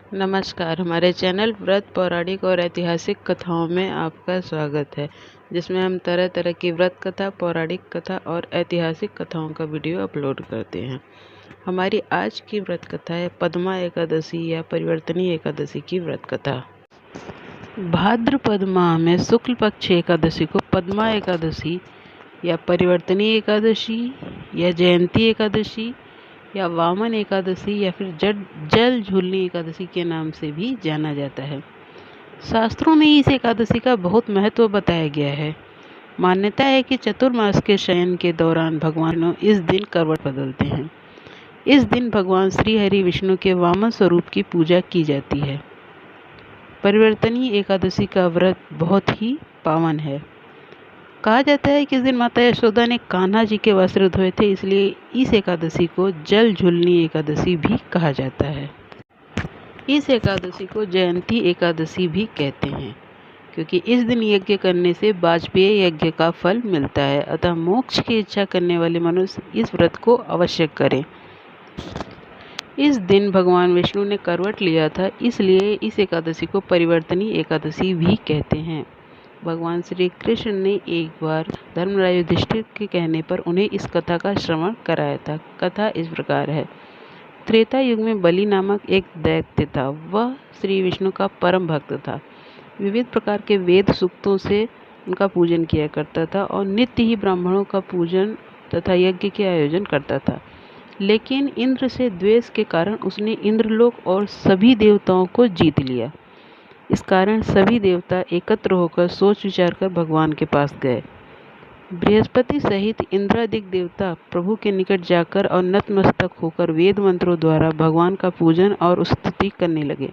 नमस्कार। हमारे चैनल व्रत पौराणिक और ऐतिहासिक कथाओं में आपका स्वागत है, जिसमें हम तरह तरह की व्रत कथा, पौराणिक कथा और ऐतिहासिक कथाओं का वीडियो अपलोड करते हैं। हमारी आज की व्रत कथा है पद्मा एकादशी या परिवर्तनी एकादशी की व्रत कथा। भाद्रपद माह में शुक्ल पक्ष एकादशी को पद्मा एकादशी या परिवर्तनी एकादशी या जयंती एकादशी या वामन एकादशी या फिर जल झूलनी एकादशी के नाम से भी जाना जाता है। शास्त्रों में इस एकादशी का बहुत महत्व बताया गया है। मान्यता है कि चतुर्मास के शयन के दौरान भगवान इस दिन करवट बदलते हैं। इस दिन भगवान श्री हरि विष्णु के वामन स्वरूप की पूजा की जाती है। परिवर्तनी एकादशी का व्रत बहुत ही पावन है। कहा जाता है कि इस दिन माता यशोदा ने कान्हा जी के वस्त्र धोए थे, इसलिए इस एकादशी को जल झूलनी एकादशी भी कहा जाता है। इस एकादशी को जयंती एकादशी भी कहते हैं, क्योंकि इस दिन यज्ञ करने से वाजपेय यज्ञ का फल मिलता है। अतः मोक्ष की इच्छा करने वाले मनुष्य इस व्रत को अवश्य करें। इस दिन भगवान विष्णु ने करवट लिया था, इसलिए इस एकादशी को परिवर्तनी एकादशी भी कहते हैं। भगवान श्री कृष्ण ने एक बार धर्मराज युधिष्ठिर के कहने पर उन्हें इस कथा का श्रवण कराया था। कथा इस प्रकार है। त्रेता युग में बलि नामक एक दैत्य था। वह श्री विष्णु का परम भक्त था। विविध प्रकार के वेद सूक्तों से उनका पूजन किया करता था और नित्य ही ब्राह्मणों का पूजन तथा यज्ञ के आयोजन करता था। लेकिन इंद्र से द्वेष के कारण उसने इंद्रलोक और सभी देवताओं को जीत लिया। इस कारण सभी देवता एकत्र होकर सोच विचार कर भगवान के पास गए। बृहस्पति सहित इंद्रादिक देवता प्रभु के निकट जाकर और नतमस्तक होकर वेद मंत्रों द्वारा भगवान का पूजन और स्तुति करने लगे।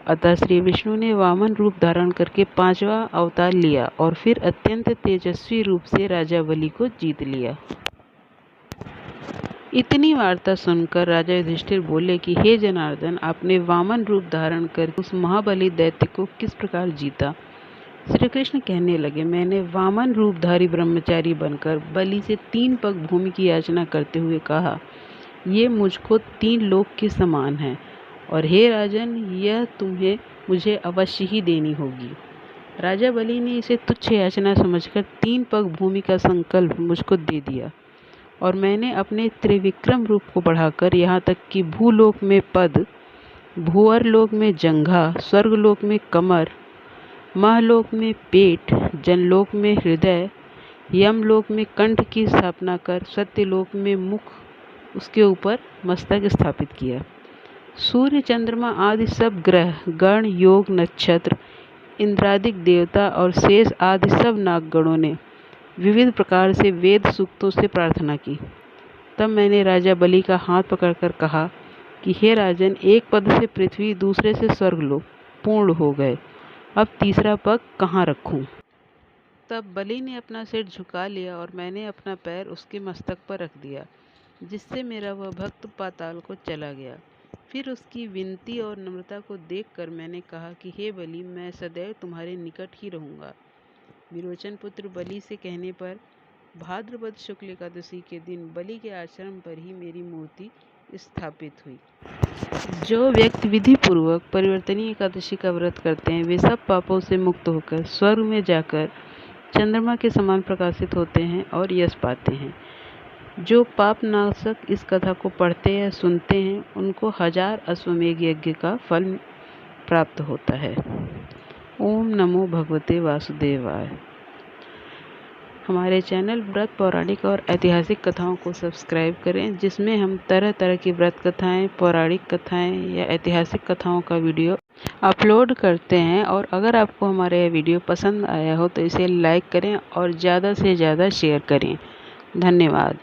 अतः श्री विष्णु ने वामन रूप धारण करके 5वां अवतार लिया और फिर अत्यंत तेजस्वी रूप से राजा बलि को जीत लिया। इतनी वार्ता सुनकर राजा युधिष्ठिर बोले कि हे जनार्दन, आपने वामन रूप धारण कर उस महाबली दैत्य को किस प्रकार जीता? श्री कृष्ण कहने लगे, मैंने वामन रूपधारी ब्रह्मचारी बनकर बलि से 3 पग भूमि की याचना करते हुए कहा, ये मुझको 3 लोक के समान है और हे राजन, यह तुम्हें मुझे अवश्य ही देनी होगी। राजा बलि ने इसे तुच्छ याचना समझकर 3 पग भूमि का संकल्प मुझको दे दिया और मैंने अपने त्रिविक्रम रूप को बढ़ाकर यहाँ तक कि भूलोक में पद, भूअरलोक में जंघा, स्वर्गलोक में कमर, महलोक में पेट, जनलोक में हृदय, यमलोक में कंठ की स्थापना कर सत्यलोक में मुख, उसके ऊपर मस्तक स्थापित किया। सूर्य, चंद्रमा आदि सब ग्रह, गण, योग, नक्षत्र, इंद्रादिक देवता और शेष आदि सब नागगणों ने विविध प्रकार से वेद सूक्तों से प्रार्थना की। तब मैंने राजा बलि का हाथ पकड़कर कहा कि हे राजन, एक पद से पृथ्वी, दूसरे से स्वर्गलोक पूर्ण हो गए। अब तीसरा पग कहाँ रखूं? तब बलि ने अपना सिर झुका लिया और मैंने अपना पैर उसके मस्तक पर रख दिया, जिससे मेरा वह भक्त पाताल को चला गया। फिर उसकी विनती और नम्रता को देखकर मैंने कहा कि हे बलि, मैं सदैव तुम्हारे निकट ही रहूँगा। विरोचन पुत्र बलि से कहने पर भाद्रपद शुक्ल एकादशी के दिन बलि के आश्रम पर ही मेरी मूर्ति स्थापित हुई। जो व्यक्ति विधि पूर्वक परिवर्तनी एकादशी का व्रत करते हैं, वे सब पापों से मुक्त होकर स्वर्ग में जाकर चंद्रमा के समान प्रकाशित होते हैं और यश पाते हैं। जो पाप नाशक इस कथा को पढ़ते या सुनते हैं, उनको 1000 अश्वमेघ यज्ञ का फल प्राप्त होता है। ओम नमो भगवते वासुदेवाय। हमारे चैनल व्रत पौराणिक और ऐतिहासिक कथाओं को सब्सक्राइब करें, जिसमें हम तरह तरह की व्रत कथाएं, पौराणिक कथाएं या ऐतिहासिक कथाओं का वीडियो अपलोड करते हैं। और अगर आपको हमारा यह वीडियो पसंद आया हो तो इसे लाइक करें और ज़्यादा से ज़्यादा शेयर करें। धन्यवाद।